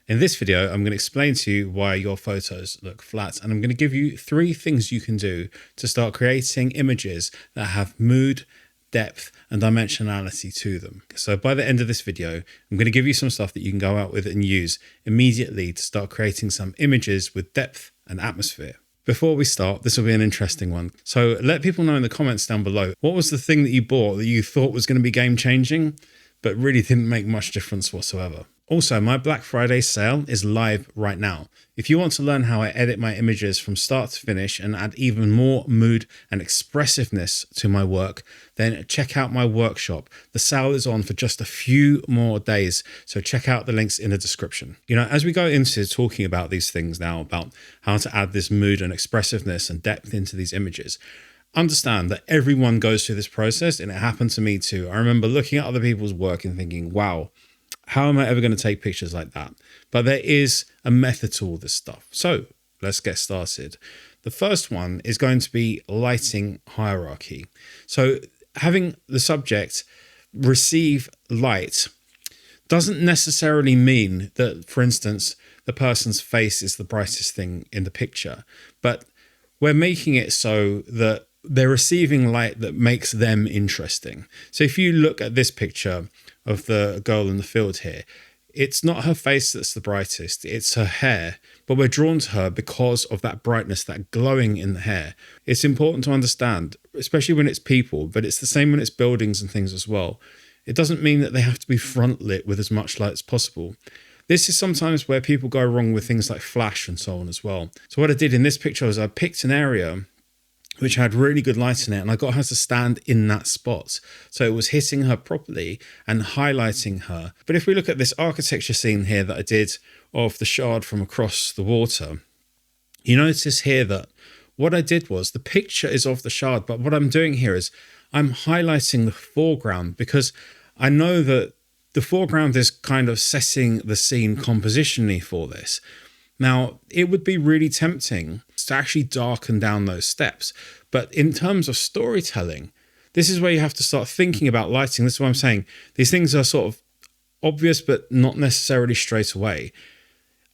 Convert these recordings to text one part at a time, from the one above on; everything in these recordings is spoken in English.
In this video, I'm going to explain to you why your photos look flat, and I'm going to give you 3 things you can do to start creating images that have mood, depth, and dimensionality to them. So by the end of this video, I'm going to give you some stuff that you can go out with and use immediately to start creating some images with depth and atmosphere. Before we start, this will be an interesting one. So let people know in the comments down below, what was the thing that you bought that you thought was going to be game changing, but really didn't make much difference whatsoever? Also, my Black Friday sale is live right now. If you want to learn how I edit my images from start to finish and add even more mood and expressiveness to my work, then check out my workshop. The sale is on for just a few more days, so check out the links in the description. You know, as we go into talking about these things now, about how to add this mood and expressiveness and depth into these images, understand that everyone goes through this process, and it happened to me too. I remember looking at other people's work and thinking, wow, how am I ever going to take pictures like that? But there is a method to all this stuff. So let's get started. The first one is going to be lighting hierarchy. So having the subject receive light doesn't necessarily mean that, for instance, the person's face is the brightest thing in the picture, but we're making it so that they're receiving light that makes them interesting. So if you look at this picture of the girl in the field here, it's not her face that's the brightest, it's her hair, but we're drawn to her because of that brightness, that glowing in the hair. It's important to understand, especially when it's people, but it's the same when it's buildings and things as well. It doesn't mean that they have to be front lit with as much light as possible. This is sometimes where people go wrong with things like flash and so on as well. So what I did in this picture was I picked an area which had really good light in it, and I got her to stand in that spot. So it was hitting her properly and highlighting her. But if we look at this architecture scene here that I did of the shard from across the water, you notice here that what I did was the picture is of the shard, but what I'm doing here is I'm highlighting the foreground because I know that the foreground is kind of setting the scene compositionally for this. Now, it would be really tempting to actually darken down those steps. But in terms of storytelling, this is where you have to start thinking about lighting. This is what I'm saying. These things are sort of obvious, but not necessarily straight away.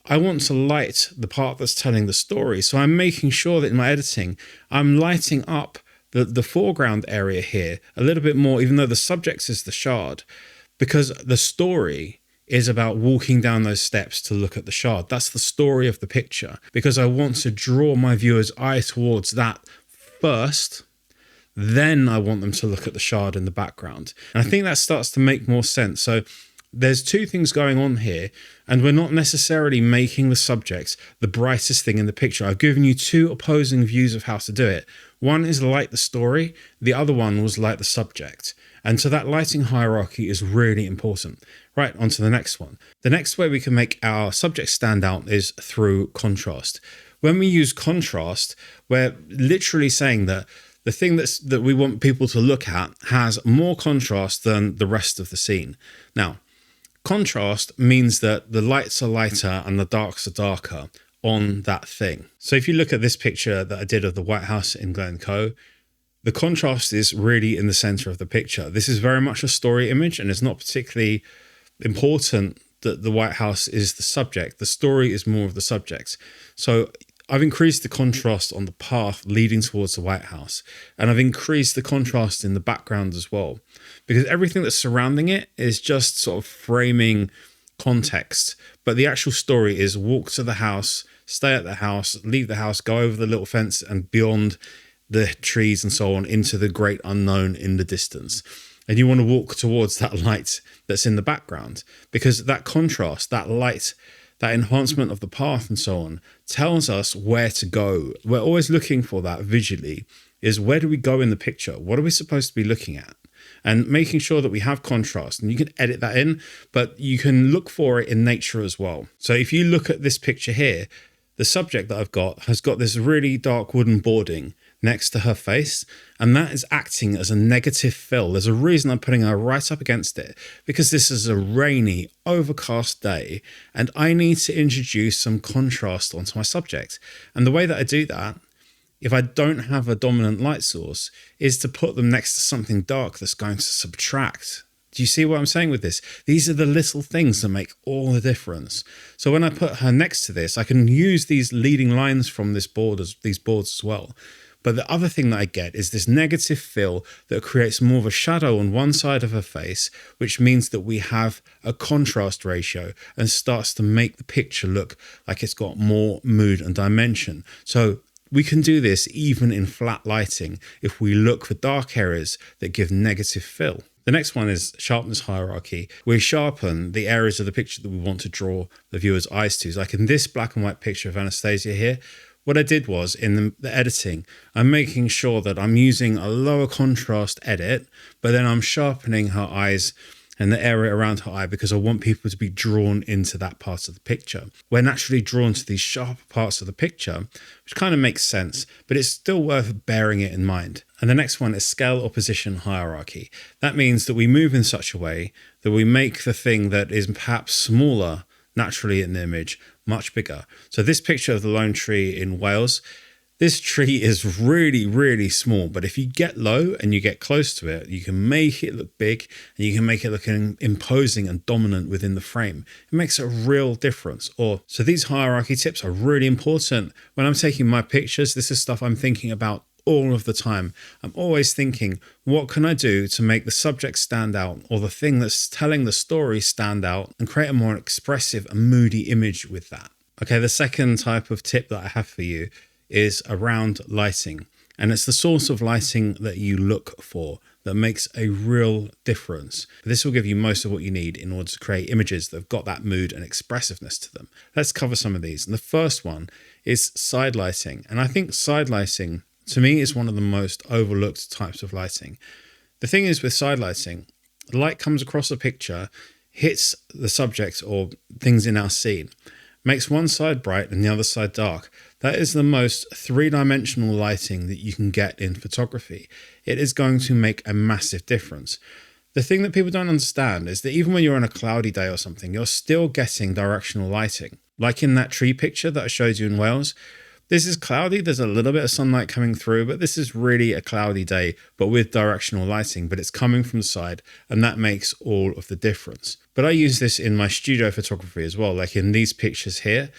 I want to light the part that's telling the story. So I'm making sure that in my editing, I'm lighting up the foreground area here a little bit more, even though the subject is the shard, because the story is about walking down those steps to look at the shard. That's the story of the picture, because I want to draw my viewer's eye towards that first, then I want them to look at the shard in the background. And I think that starts to make more sense. So there's 2 things going on here, and we're not necessarily making the subject the brightest thing in the picture. I've given you 2 opposing views of how to do it. One is light the story, the other one was light the subject. And so that lighting hierarchy is really important. Right, on to the next one. The next way we can make our subject stand out is through contrast. When we use contrast, we're literally saying that the thing that we want people to look at has more contrast than the rest of the scene. Now, contrast means that the lights are lighter and the darks are darker on that thing. So if you look at this picture that I did of the White House in Glencoe, the contrast is really in the center of the picture. This is very much a story image, and it's not particularly important that the White House is the subject. The story is more of the subject. So I've increased the contrast on the path leading towards the White House, and I've increased the contrast in the background as well, because everything that's surrounding it is just sort of framing context, but the actual story is walk to the house, stay at the house, leave the house, go over the little fence and beyond the trees and so on into the great unknown in the distance. And you want to walk towards that light that's in the background, because that contrast, that light, that enhancement of the path and so on tells us where to go. We're always looking for that visually, is where do we go in the picture? What are we supposed to be looking at? And making sure that we have contrast, and you can edit that in, but you can look for it in nature as well. So if you look at this picture here, the subject that I've got has got this really dark wooden boarding next to her face, and that is acting as a negative fill. There's a reason I'm putting her right up against it, because this is a rainy, overcast day, and I need to introduce some contrast onto my subject. And the way that I do that, if I don't have a dominant light source, is to put them next to something dark that's going to subtract Do you see what I'm saying with this? These are the little things that make all the difference. So when I put her next to this, I can use these leading lines from these boards as well. But the other thing that I get is this negative fill that creates more of a shadow on one side of her face, which means that we have a contrast ratio and starts to make the picture look like it's got more mood and dimension. So we can do this even in flat lighting if we look for dark areas that give negative fill. The next one is sharpness hierarchy. We sharpen the areas of the picture that we want to draw the viewer's eyes to. So like in this black and white picture of Anastasia here, what I did was in the editing, I'm making sure that I'm using a lower contrast edit, but then I'm sharpening her eyes and the area around her eye because I want people to be drawn into that part of the picture. We're naturally drawn to these sharper parts of the picture, which kind of makes sense, but it's still worth bearing it in mind. And the next one is scale or position hierarchy. That means that we move in such a way that we make the thing that is perhaps smaller naturally in the image much bigger. So this picture of the lone tree in Wales, this tree is really, really small, but if you get low and you get close to it, you can make it look big and you can make it look imposing and dominant within the frame. It makes a real difference. So these hierarchy tips are really important. When I'm taking my pictures, this is stuff I'm thinking about all of the time. I'm always thinking, what can I do to make the subject stand out or the thing that's telling the story stand out and create a more expressive and moody image with that? Okay, the second type of tip that I have for you is around lighting. And it's the source of lighting that you look for that makes a real difference. This will give you most of what you need in order to create images that have got that mood and expressiveness to them. Let's cover some of these. And the first one is side lighting. And I think side lighting, to me, is one of the most overlooked types of lighting. The thing is with side lighting, light comes across the picture, hits the subject or things in our scene, makes one side bright and the other side dark. That is the most three-dimensional lighting that you can get in photography. It is going to make a massive difference. The thing that people don't understand is that even when you're on a cloudy day or something, you're still getting directional lighting. Like in that tree picture that I showed you in Wales, this is cloudy, there's a little bit of sunlight coming through, but this is really a cloudy day, but with directional lighting, but it's coming from the side, and that makes all of the difference. But I use this in my studio photography as well, like in these pictures here.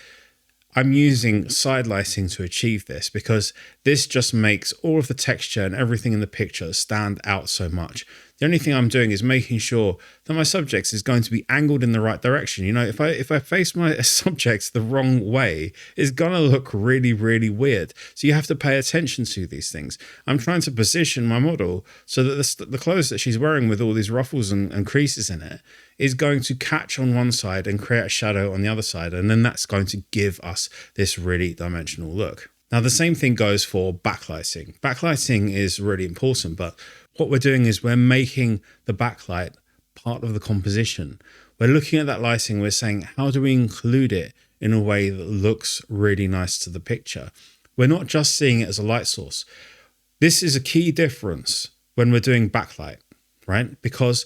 I'm using side lighting to achieve this because this just makes all of the texture and everything in the picture stand out so much. The only thing I'm doing is making sure that my subject is going to be angled in the right direction. You know, if I face my subject the wrong way, it's going to look really, really weird. So you have to pay attention to these things. I'm trying to position my model so that the clothes that she's wearing with all these ruffles and creases in it is going to catch on one side and create a shadow on the other side. And then that's going to give us this really dimensional look. Now, the same thing goes for backlighting. Backlighting is really important, but what we're doing is we're making the backlight part of the composition. We're looking at that lighting, we're saying, how do we include it in a way that looks really nice to the picture? We're not just seeing it as a light source. This is a key difference when we're doing backlight, right? Because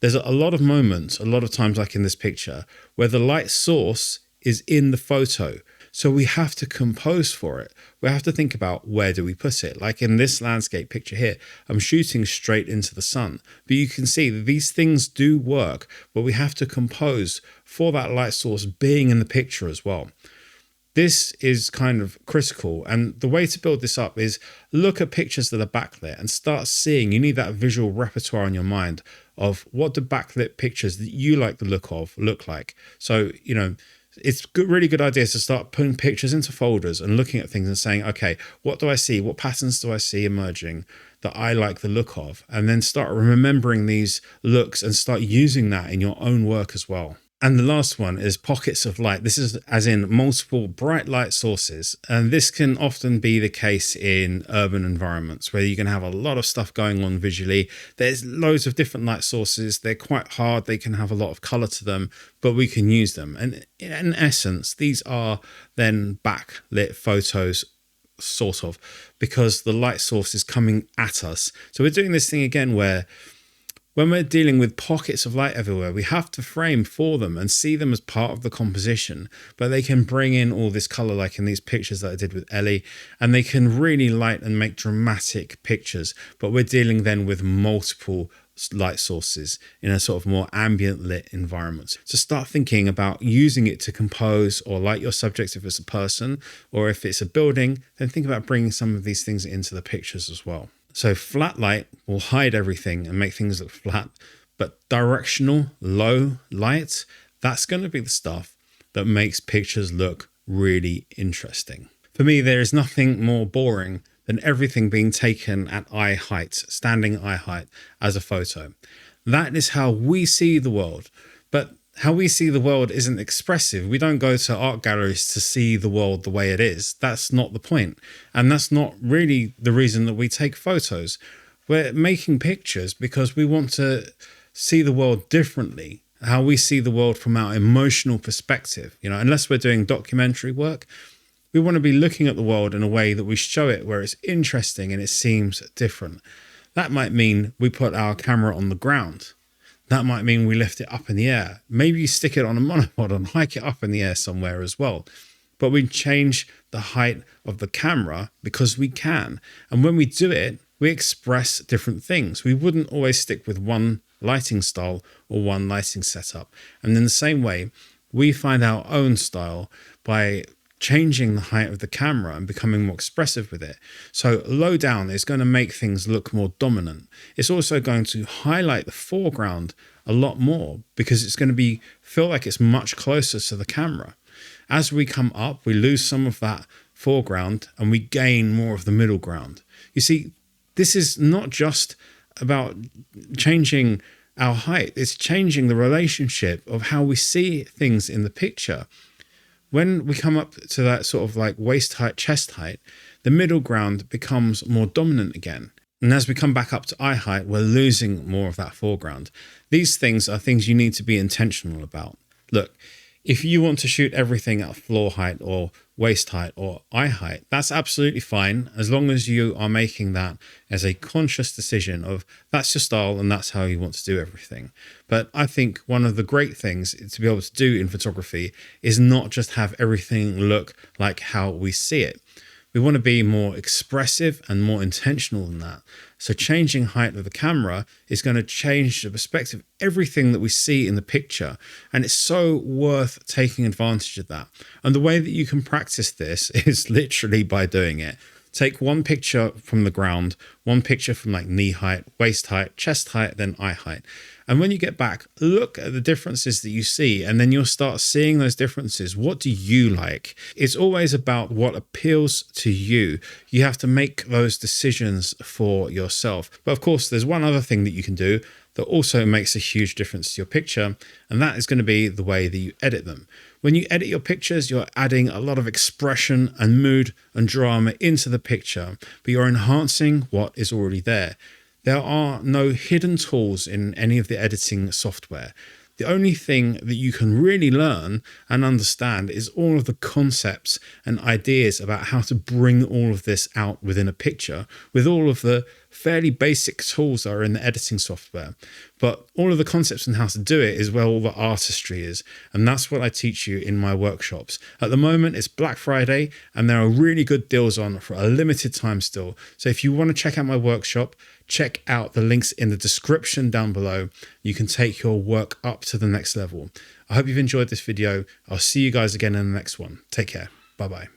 there's a lot of moments, a lot of times like in this picture, where the light source is in the photo. So we have to compose for it. We have to think about where do we put it. Like in this landscape picture here, I'm shooting straight into the sun. But you can see that these things do work, but we have to compose for that light source being in the picture as well. This is kind of critical. And the way to build this up is look at pictures that are backlit and start seeing. You need that visual repertoire in your mind of what do backlit pictures that you like the look of look like. So, you know, it's really good idea to start putting pictures into folders and looking at things and saying, okay, what do I see? What patterns do I see emerging that I like the look of? And then start remembering these looks and start using that in your own work as well. And the last one is pockets of light. This is as in multiple bright light sources. And this can often be the case in urban environments where you can have a lot of stuff going on visually. There's loads of different light sources. They're quite hard. They can have a lot of color to them, but we can use them. And in essence, these are then backlit photos, sort of, because the light source is coming at us. So we're doing this thing again where when we're dealing with pockets of light everywhere, we have to frame for them and see them as part of the composition, but they can bring in all this color like in these pictures that I did with Ellie, and they can really light and make dramatic pictures, but we're dealing then with multiple light sources in a sort of more ambient lit environment. So start thinking about using it to compose or light your subjects if it's a person, or if it's a building, then think about bringing some of these things into the pictures as well. So flat light will hide everything and make things look flat, but directional, low light, that's going to be the stuff that makes pictures look really interesting. For me, there is nothing more boring than everything being taken at eye height, standing eye height as a photo. That is how we see the world. But how we see the world isn't expressive. We don't go to art galleries to see the world the way it is. That's not the point. And that's not really the reason that we take photos. We're making pictures because we want to see the world differently, how we see the world from our emotional perspective. You know, unless we're doing documentary work, we want to be looking at the world in a way that we show it where it's interesting and it seems different. That might mean we put our camera on the ground. That might mean we lift it up in the air. Maybe you stick it on a monopod and hike it up in the air somewhere as well. But we change the height of the camera because we can. And when we do it, we express different things. We wouldn't always stick with one lighting style or one lighting setup. And in the same way, we find our own style by changing the height of the camera and becoming more expressive with it. So low down is going to make things look more dominant. It's also going to highlight the foreground a lot more because it's going to feel like it's much closer to the camera. As we come up, we lose some of that foreground and we gain more of the middle ground. You see, this is not just about changing our height. It's changing the relationship of how we see things in the picture. When we come up to that sort of like waist height, chest height, the middle ground becomes more dominant again. And as we come back up to eye height, we're losing more of that foreground. These things are things you need to be intentional about. Look, if you want to shoot everything at floor height or waist height or eye height, that's absolutely fine, as long as you are making that as a conscious decision of that's your style and that's how you want to do everything. But I think one of the great things to be able to do in photography is not just have everything look like how we see it. We want to be more expressive and more intentional than that. So changing height of the camera is going to change the perspective of everything that we see in the picture. And it's so worth taking advantage of that. And the way that you can practice this is literally by doing it. Take one picture from the ground, one picture from like knee height, waist height, chest height, then eye height. And when you get back, look at the differences that you see, and then you'll start seeing those differences. What do you like? It's always about what appeals to you. You have to make those decisions for yourself. But of course, there's one other thing that you can do that also makes a huge difference to your picture, and that is going to be the way that you edit them. When you edit your pictures, you're adding a lot of expression and mood and drama into the picture, but you're enhancing what is already there. There are no hidden tools in any of the editing software. The only thing that you can really learn and understand is all of the concepts and ideas about how to bring all of this out within a picture with all of the fairly basic tools that are in the editing software. But all of the concepts and how to do it is where all the artistry is. And that's what I teach you in my workshops. At the moment, it's Black Friday and there are really good deals on for a limited time still. So if you want to check out my workshop, check out the links in the description down below. You can take your work up to the next level. I hope you've enjoyed this video. I'll see you guys again in the next one. Take care. Bye-bye.